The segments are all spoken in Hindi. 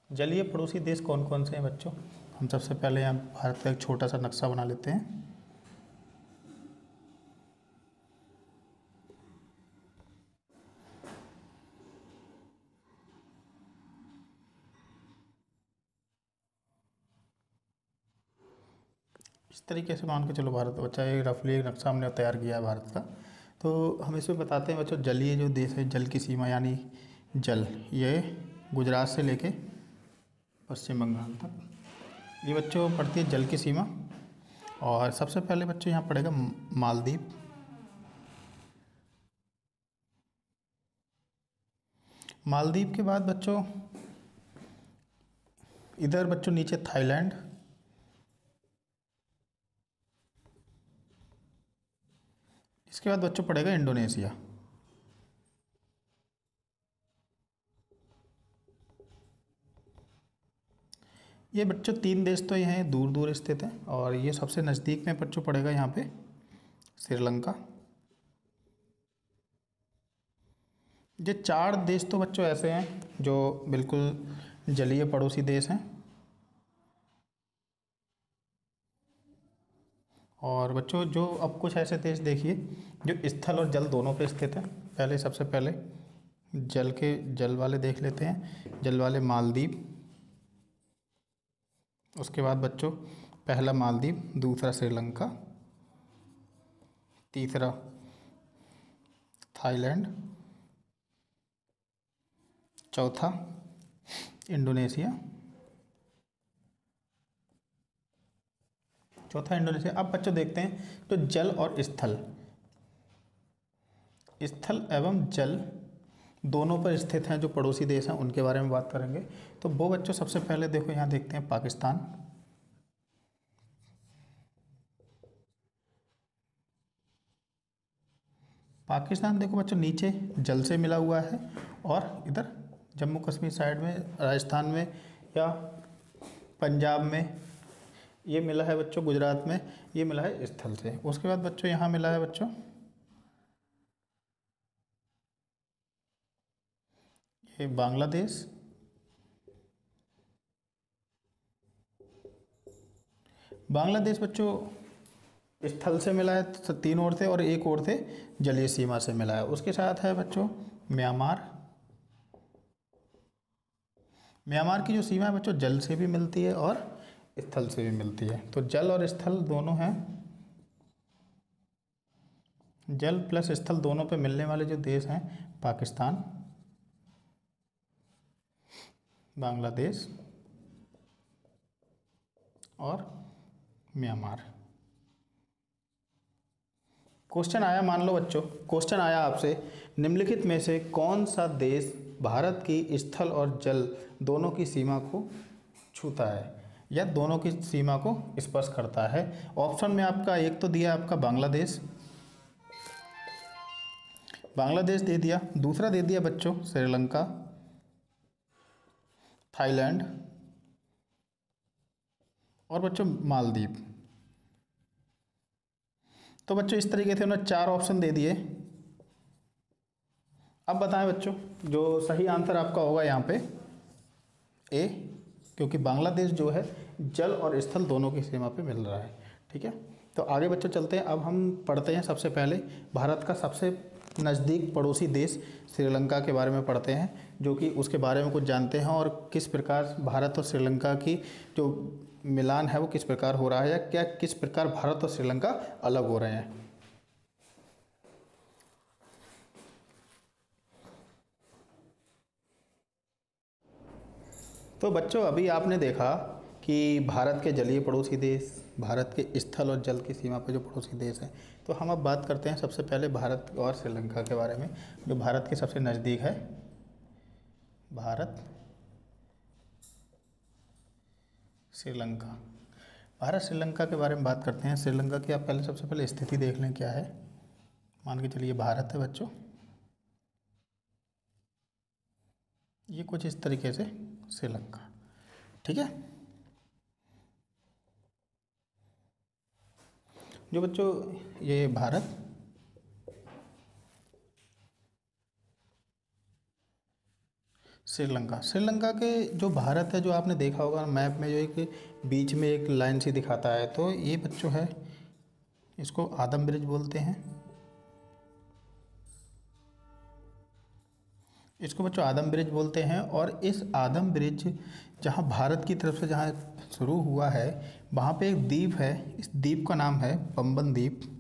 जलीय पड़ोसी देश कौन कौन से हैं बच्चों? हम सबसे पहले यहाँ भारत का एक छोटा सा नक्शा बना लेते हैं। इस तरीके से मान के चलो, भारत बच्चा एक रफली एक नक्शा हमने तैयार किया है भारत का। तो हम इसमें बताते हैं बच्चों, जलीय जो देश है, जल की सीमा यानी जल, ये गुजरात से लेके पश्चिम बंगाल तक ये बच्चों पड़ती है जल की सीमा। और सबसे पहले बच्चों यहाँ पड़ेगा मालदीव। मालदीव के बाद बच्चों इधर बच्चों नीचे थाईलैंड। इसके बाद बच्चों पड़ेगा इंडोनेशिया। ये बच्चों तीन देश तो ये हैं दूर दूर स्थित हैं, और ये सबसे नज़दीक में बच्चों पड़ेगा यहाँ पे श्रीलंका। ये चार देश तो बच्चों ऐसे हैं जो बिल्कुल जलीय पड़ोसी देश हैं। और बच्चों जो अब कुछ ऐसे देश देखिए जो स्थल और जल दोनों पे स्थित हैं। पहले सबसे पहले जल वाले देख लेते हैं, जल वाले मालदीव। उसके बाद बच्चों पहला मालदीव, दूसरा श्रीलंका, तीसरा थाईलैंड, चौथा इंडोनेशिया। अब बच्चों देखते हैं तो जल और स्थल, स्थल एवं जल दोनों पर स्थित हैं जो पड़ोसी देश हैं, उनके बारे में बात करेंगे। तो वो बच्चों सबसे पहले देखो यहाँ देखते हैं पाकिस्तान। पाकिस्तान देखो बच्चों नीचे जल से मिला हुआ है, और इधर जम्मू कश्मीर साइड में, राजस्थान में या पंजाब में ये मिला है बच्चों, गुजरात में ये मिला है स्थल से। उसके बाद बच्चों यहाँ मिला है बच्चों ये बांग्लादेश। बांग्लादेश बच्चों स्थल से मिला है तीन ओर से, और एक ओर से जलीय सीमा से मिला है। उसके साथ है बच्चों म्यांमार। म्यांमार की जो सीमा है बच्चों जल से भी मिलती है और स्थल से भी मिलती है, तो जल और स्थल दोनों हैं। जल प्लस स्थल दोनों पे मिलने वाले जो देश हैं, पाकिस्तान, बांग्लादेश और म्यांमार। क्वेश्चन आया, मान लो बच्चों क्वेश्चन आया आपसे, निम्नलिखित में से कौन सा देश भारत की स्थल और जल दोनों की सीमा को छूता है या दोनों की सीमा को स्पर्श करता है? ऑप्शन में आपका एक तो दिया आपका बांग्लादेश, बांग्लादेश दे दिया, दूसरा दे दिया बच्चों श्रीलंका, थाईलैंड और बच्चों मालदीव। तो बच्चों इस तरीके से उन्होंने चार ऑप्शन दे दिए। अब बताएं बच्चों, जो सही आंसर आपका होगा यहाँ पे ए, क्योंकि बांग्लादेश जो है जल और स्थल दोनों की सीमा पे मिल रहा है। ठीक है, तो आगे बच्चों चलते हैं। अब हम पढ़ते हैं सबसे पहले भारत का सबसे नज़दीक पड़ोसी देश श्रीलंका के बारे में पढ़ते हैं, जो कि उसके बारे में कुछ जानते हैं और किस प्रकार भारत और श्रीलंका की जो मिलान है वो किस प्रकार हो रहा है, या क्या किस प्रकार भारत और श्रीलंका अलग हो रहे हैं। तो बच्चों अभी आपने देखा कि भारत के जलीय पड़ोसी देश, भारत के स्थल और जल की सीमा पर जो पड़ोसी देश हैं, तो हम अब बात करते हैं सबसे पहले भारत और श्रीलंका के बारे में, जो भारत के सबसे नज़दीक है। भारत श्रीलंका, भारत श्रीलंका के बारे में बात करते हैं। श्रीलंका की आप पहले सबसे पहले स्थिति देख लें क्या है। मान के चलिए भारत है बच्चों, ये कुछ इस तरीके से श्रीलंका। ठीक है, जो बच्चों ये भारत, श्रीलंका। श्रीलंका के जो भारत है, जो आपने देखा होगा मैप में, जो एक बीच में एक लाइन सी दिखाता है, तो ये बच्चों है, इसको आदम ब्रिज बोलते हैं। इसको बच्चों आदम ब्रिज बोलते हैं। और इस आदम ब्रिज जहाँ भारत की तरफ से जहाँ शुरू हुआ है, वहाँ पे एक द्वीप है, इस द्वीप का नाम है पंबन द्वीप।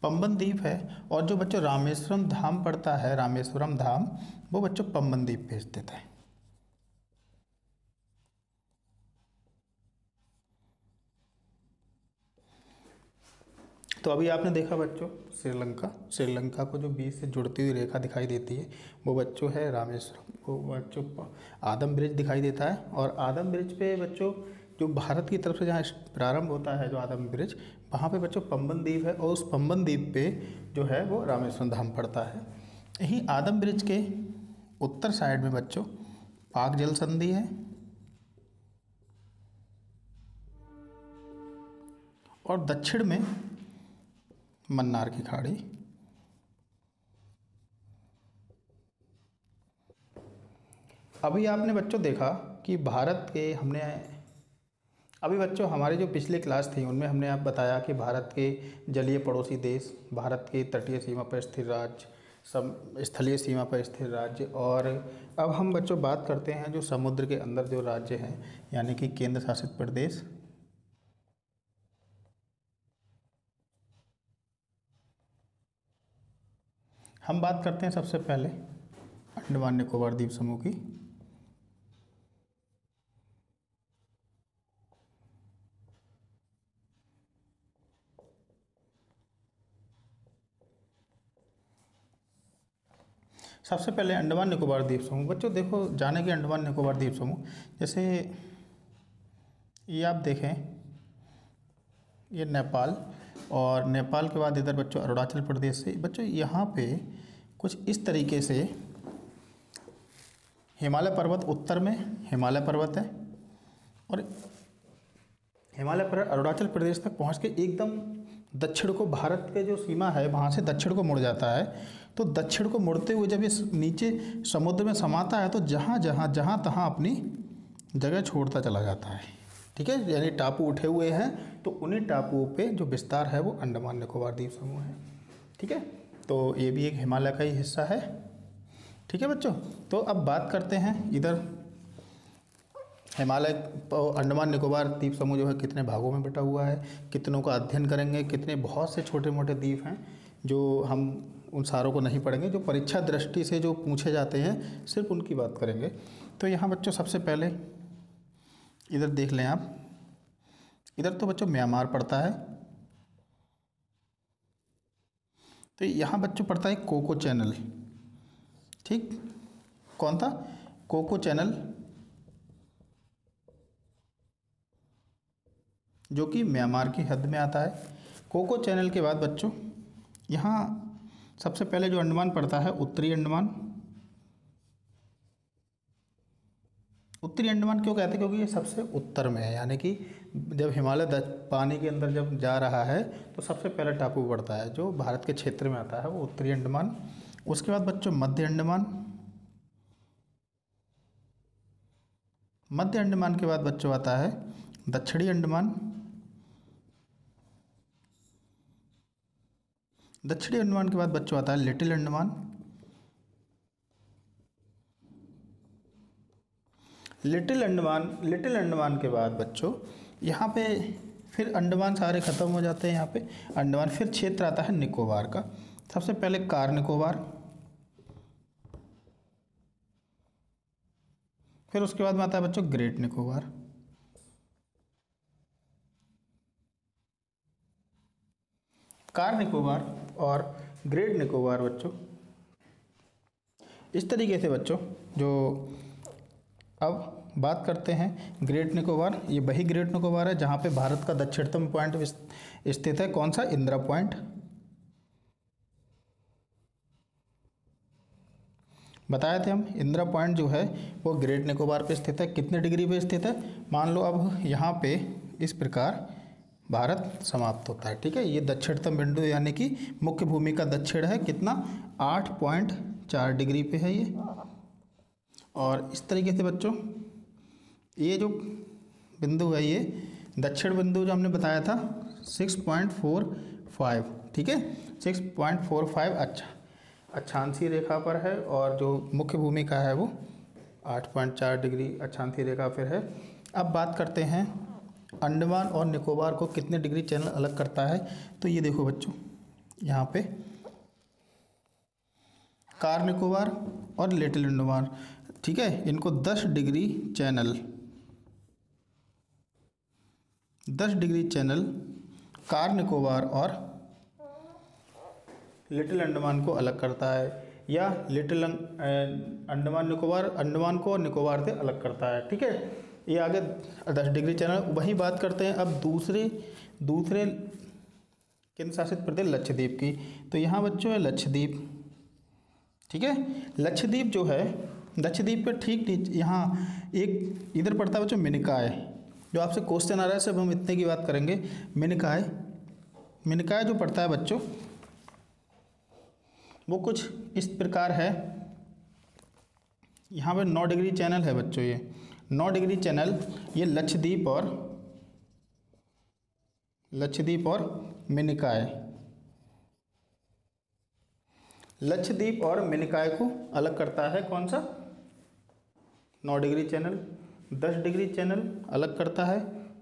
पंबन द्वीप है। और जो बच्चों रामेश्वरम धाम पड़ता है, रामेश्वरम धाम, वो बच्चों पंबन द्वीप पे स्थित है। तो अभी आपने देखा बच्चों श्रीलंका, श्रीलंका को जो बीच से जुड़ती हुई रेखा दिखाई देती है, वो बच्चों है रामेश्वरम, वो बच्चों आदम ब्रिज दिखाई देता है। और आदम ब्रिज पे बच्चों जो भारत की तरफ से जहाँ प्रारंभ होता है, जो आदम ब्रिज, वहाँ पे बच्चों पंबन द्वीप है। और उस पंबन द्वीप पे जो है वो रामेश्वरम धाम पड़ता है। यहीं आदम ब्रिज के उत्तर साइड में बच्चों पाक जल संधि है, और दक्षिण में मन्नार की खाड़ी। अभी आपने बच्चों देखा कि भारत के हमने अभी बच्चों हमारी जो पिछली क्लास थी उनमें हमने आप बताया कि भारत के जलीय पड़ोसी देश, भारत की तटीय सीमा पर स्थित राज्य, स्थलीय सीमा पर स्थित राज्य, और अब हम बच्चों बात करते हैं जो समुद्र के अंदर जो राज्य हैं, यानी कि केंद्र शासित प्रदेश। हम बात करते हैं सबसे पहले अंडमान निकोबार द्वीप समूह की। सबसे पहले अंडमान निकोबार द्वीप समूह। बच्चों देखो, जाने के अंडमान निकोबार द्वीप समूह, जैसे ये आप देखें, ये नेपाल, और नेपाल के बाद इधर बच्चों अरुणाचल प्रदेश से बच्चों यहाँ पे कुछ इस तरीके से हिमालय पर्वत, उत्तर में हिमालय पर्वत है, और हिमालय पर्वत अरुणाचल प्रदेश तक पहुँच के एकदम दक्षिण को, भारत के जो सीमा है वहाँ से दक्षिण को मुड़ जाता है। तो दक्षिण को मुड़ते हुए जब ये नीचे समुद्र में समाता है, तो जहाँ तहाँ अपनी जगह छोड़ता चला जाता है। ठीक है, यानी टापू उठे हुए हैं, तो उन्हीं टापुओं पे जो विस्तार है वो अंडमान निकोबार द्वीप समूह है। ठीक है, तो ये भी एक हिमालय का ही हिस्सा है। ठीक है बच्चों, तो अब बात करते हैं इधर हिमालय, अंडमान निकोबार द्वीप समूह जो है कितने भागों में बटा हुआ है, कितनों का अध्ययन करेंगे, कितने बहुत से छोटे मोटे द्वीप हैं जो हम उन सारों को नहीं पढ़ेंगे, जो परीक्षा दृष्टि से जो पूछे जाते हैं सिर्फ उनकी बात करेंगे। तो यहाँ बच्चों सबसे पहले इधर देख लें आप, इधर तो बच्चों म्यांमार पड़ता है। तो यहाँ बच्चों पड़ता है कोको चैनल। ठीक, कौन था? कोको चैनल, जो कि म्यांमार की हद में आता है। कोको चैनल के बाद बच्चों यहाँ सबसे पहले जो अंडमान पड़ता है उत्तरी अंडमान। उत्तरी अंडमान क्यों कहते हैं? क्योंकि ये सबसे उत्तर में है, यानी कि जब हिमालय पानी के अंदर जब जा रहा है तो सबसे पहला टापू पड़ता है जो भारत के क्षेत्र में आता है, वो उत्तरी अंडमान। उसके बाद बच्चों मध्य अंडमान। मध्य अंडमान के बाद बच्चों आता है दक्षिणी अंडमान। दक्षिणी अंडमान के बाद बच्चों आता है लिटिल अंडमान। लिटिल अंडमान के बाद बच्चों यहाँ पे फिर अंडमान सारे ख़त्म हो जाते हैं। यहाँ पे अंडमान, फिर क्षेत्र आता है निकोबार का। सबसे पहले कार निकोबार, फिर उसके बाद में आता है बच्चों ग्रेट निकोबार। कार निकोबार और ग्रेट निकोबार बच्चों इस तरीके से बच्चों, जो अब बात करते हैं ग्रेट निकोबार। ये वही ग्रेट निकोबार है जहाँ पे भारत का दक्षिणतम पॉइंट स्थित है। कौन सा? इंदिरा पॉइंट। बताए थे हम, इंदिरा पॉइंट जो है वो ग्रेट निकोबार पे स्थित है। कितने डिग्री पे स्थित है? मान लो अब यहाँ पे इस प्रकार भारत समाप्त होता है। ठीक है, ये दक्षिणतम बिंदु यानी कि मुख्य भूमि का दक्षिण है कितना, 8.4 डिग्री पे है ये। और इस तरीके से बच्चों ये जो बिंदु है ये दक्षिण बिंदु जो हमने बताया था 6.45, ठीक है 6.45 अक्षांशीय रेखा पर है, और जो मुख्य भूमि का है वो 8.4 डिग्री अक्षांशीय रेखा पर है। अब बात करते हैं अंडमान और निकोबार को कितने डिग्री चैनल अलग करता है। तो ये देखो बच्चों, यहाँ पे कार निकोबार और लिटिल अंडमान, ठीक है, इनको 10 degree channel, 10 degree channel car Nicobar और लिटिल अंडमान को अलग करता है, या लिटिल अंडमान निकोबार अंडमान को और निकोबार से अलग करता है। ठीक है, ये आगे 10 डिग्री चैनल। वही बात करते हैं अब दूसरे केंद्र शासित प्रदेश लक्षद्वीप की। तो यहाँ बच्चों है लक्षद्वीप, ठीक है, लक्षद्वीप जो है, लक्षद्वीप पे ठीक नीचे यहाँ एक इधर पड़ता है बच्चों मिनिकॉय, जो आपसे क्वेश्चन आ रहा है, सब हम इतने की बात करेंगे। मिनिकॉय, मिनिकॉय जो पड़ता है बच्चों वो कुछ इस प्रकार है। यहाँ पे 9 डिग्री चैनल है बच्चों, ये 9 डिग्री चैनल ये लक्षद्वीप और मिनिकॉय, लक्षद्वीप और मिनिकॉय को अलग करता है कौन सा, 9 डिग्री चैनल। 10 डिग्री चैनल अलग करता है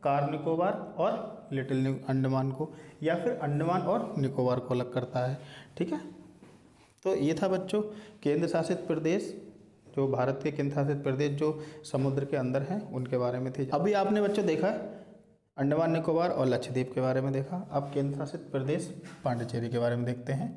कार निकोबार और लिटिल अंडमान को, या फिर अंडमान और निकोबार को अलग करता है। ठीक है, तो ये था बच्चों केंद्र शासित प्रदेश, जो भारत के केंद्र शासित प्रदेश जो समुद्र के अंदर हैं उनके बारे में थी। अभी आपने बच्चों देखा अंडमान निकोबार और लक्षद्वीप के बारे में देखा। अब केंद्र शासित प्रदेश पांडिचेरी के बारे में देखते हैं।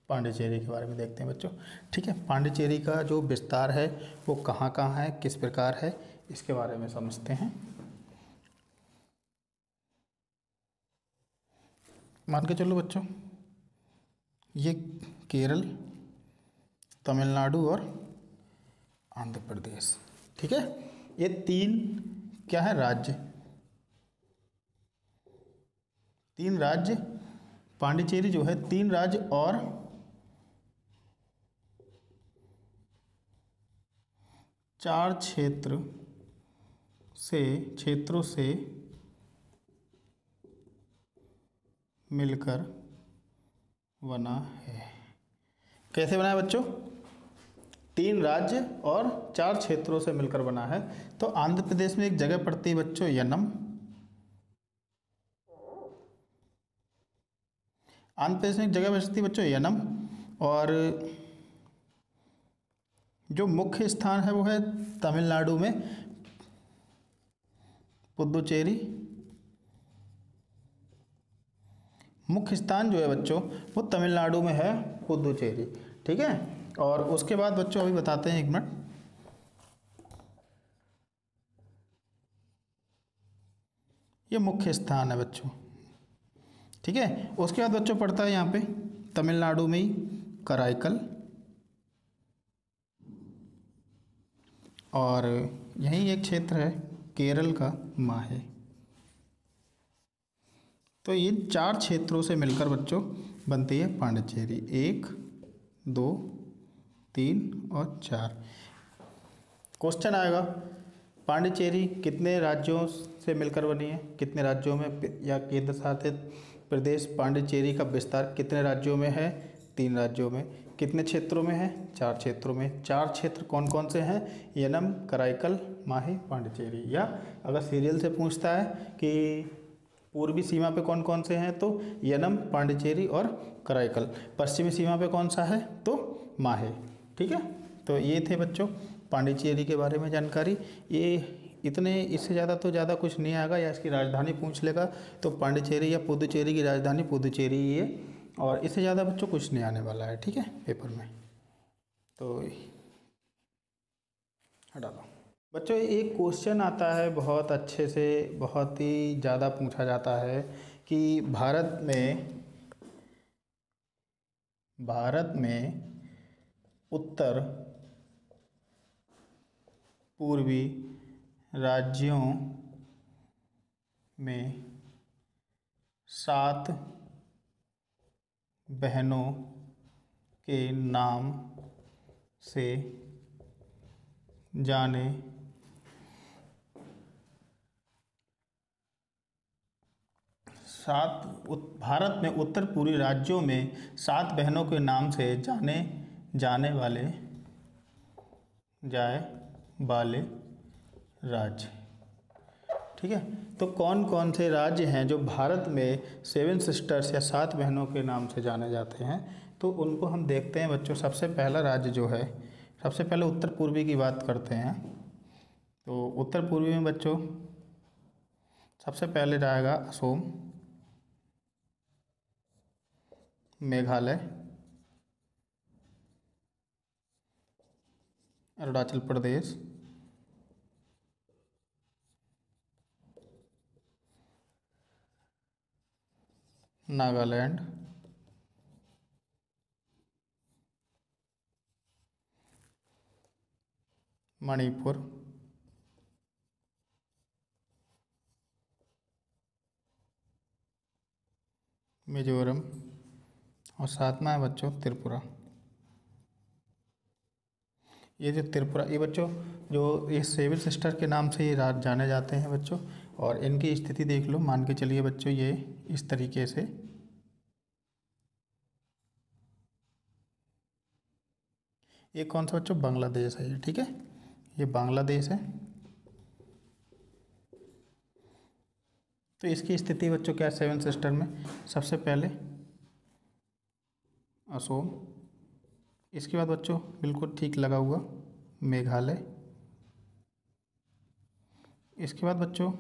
पांडिचेरी के बारे में देखते हैं बच्चों। ठीक है, पांडिचेरी का जो विस्तार है वो कहाँ कहाँ है, किस प्रकार है, इसके बारे में समझते हैं। मान के चलो बच्चों, ये केरल, तमिलनाडु और आंध्र प्रदेश, ठीक है, ये 3 क्या है राज्य, 3 राज्य। पांडिचेरी जो है 3 राज्य और 4 क्षेत्रों से मिलकर बना है। कैसे बना है बच्चों, 3 राज्य और 4 क्षेत्रों से मिलकर बना है। तो आंध्र प्रदेश में एक जगह पड़ती है बच्चों यनम, आंध्र प्रदेश में एक जगह बचती है बच्चों यनम, और जो मुख्य स्थान है वो है तमिलनाडु में पुदुचेरी। मुख्य स्थान जो है बच्चों वो तमिलनाडु में है पुदुचेरी। ठीक है, और उसके बाद बच्चों अभी बताते हैं, 1 मिनट, ये मुख्य स्थान है बच्चों। ठीक है, उसके बाद बच्चों पड़ता है यहाँ पे तमिलनाडु में ही कराईकल, और यही एक क्षेत्र है केरल का माहे। तो ये 4 क्षेत्रों से मिलकर बच्चों बनती है पांडिचेरी, 1 2 3 और 4। क्वेश्चन आएगा पांडिचेरी कितने राज्यों से मिलकर बनी है, कितने राज्यों में, या केंद्र शासित प्रदेश पांडिचेरी का विस्तार कितने राज्यों में है, 3 राज्यों में। कितने क्षेत्रों में है, 4 क्षेत्रों में। 4 क्षेत्र कौन कौन से हैं, यनम, कराईकल, माहे, पांडिचेरी। या अगर सीरियल से पूछता है कि पूर्वी सीमा पे कौन कौन से हैं, तो यनम, पांडिचेरी और कराईकल। पश्चिमी सीमा पे कौन सा है, तो माहे। ठीक है, तो ये थे बच्चों पांडिचेरी के बारे में जानकारी। ये इतने, इससे ज़्यादा तो ज़्यादा कुछ नहीं आएगा, या इसकी राजधानी पूछ लेगा तो पांडिचेरी या पुदुचेरी की राजधानी पुदुचेरी ही है, और इससे ज़्यादा बच्चों कुछ नहीं आने वाला है। ठीक है, पेपर में तो हटा दो बच्चों। एक क्वेश्चन आता है बहुत अच्छे से, बहुत ही ज़्यादा पूछा जाता है कि भारत में उत्तर पूर्वी राज्यों में 7 बहनों के नाम से जाने भारत में उत्तर पूर्वी राज्यों में 7 बहनों के नाम से जाने वाले राज्य। ठीक है, तो कौन कौन से राज्य हैं जो भारत में 7 सिस्टर्स या 7 बहनों के नाम से जाने जाते हैं, तो उनको हम देखते हैं बच्चों। सबसे पहला राज्य जो है, सबसे पहले उत्तर पूर्वी की बात करते हैं। तो उत्तर पूर्वी में बच्चों सबसे पहले जाएगा असम, मेघालय, अरुणाचल प्रदेश, नागालैंड, मणिपुर, मिजोरम और सातवां है बच्चों त्रिपुरा। ये जो त्रिपुरा, ये बच्चों जो ये 7 सिस्टर के नाम से ये राज्य जाने जाते हैं बच्चों। और इनकी स्थिति देख लो, मान के चलिए बच्चों ये इस तरीके से, ये कौन सा बच्चों, बांग्लादेश है ये। ठीक है, ये बांग्लादेश है। तो इसकी स्थिति बच्चों क्या है 7 सिस्टर में, सबसे पहले असम, इसके बाद बच्चों बिल्कुल ठीक लगा हुआ मेघालय, इसके बाद बच्चों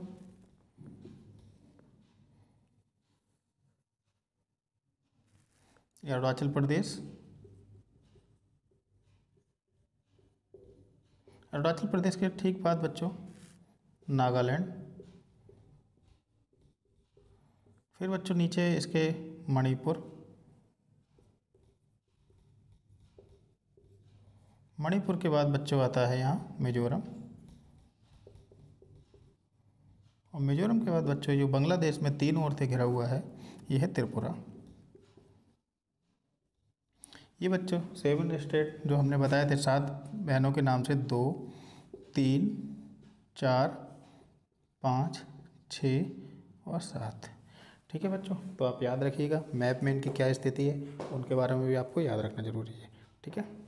अरुणाचल प्रदेश, अरुणाचल प्रदेश के ठीक बाद बच्चों नागालैंड, फिर बच्चों नीचे इसके मणिपुर, मणिपुर के बाद बच्चों आता है यहाँ मिजोरम, और मिजोरम के बाद बच्चों जो बांग्लादेश में 3 ओर से घिरा हुआ है, ये है त्रिपुरा। ये बच्चों 7 स्टेट जो हमने बताए थे 7 बहनों के नाम से, 2, 3, 4, 5, 6 और 7। ठीक है बच्चों, तो आप याद रखिएगा मैप में इनकी क्या स्थिति है, उनके बारे में भी आपको याद रखना जरूरी है। ठीक है।